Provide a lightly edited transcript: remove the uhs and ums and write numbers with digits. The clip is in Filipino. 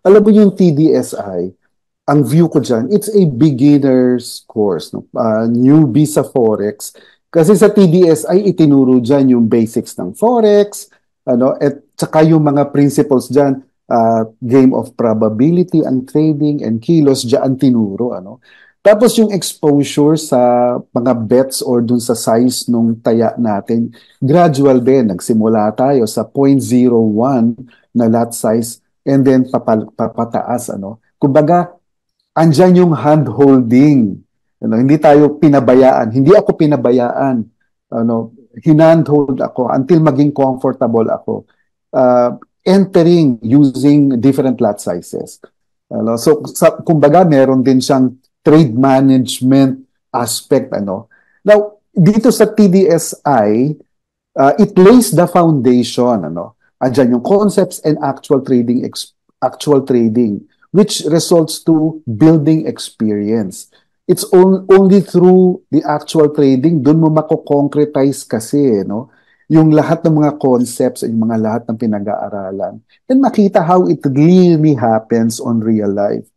Alam mo yung TDSI, ang view ko dyan, it's a beginner's course. No? Newbie sa Forex. Kasi sa TDSI, itinuro dyan yung basics ng Forex, at saka yung mga principles dyan, game of probability, ang trading, and kilos, dyan tinuro. Tapos yung exposure sa mga bets or dun sa size nung taya natin, gradual din. Nagsimula tayo sa 0.01 na lot size and then papataas. Kumbaga, andyan yung hand-holding. Hindi tayo pinabayaan. Hindi ako pinabayaan. Hinandhold ako until maging comfortable ako. Entering using different lot sizes. Kumbaga, meron din siyang trade management aspect. Now, dito sa TDSI, it lays the foundation. Andyan yung concepts and actual trading, which results to building experience. It's only through the actual trading, doon mo mako-concretize kasi, no? Yung lahat ng mga concepts, yung mga lahat ng pinag-aaralan. And makita how it really happens on real life.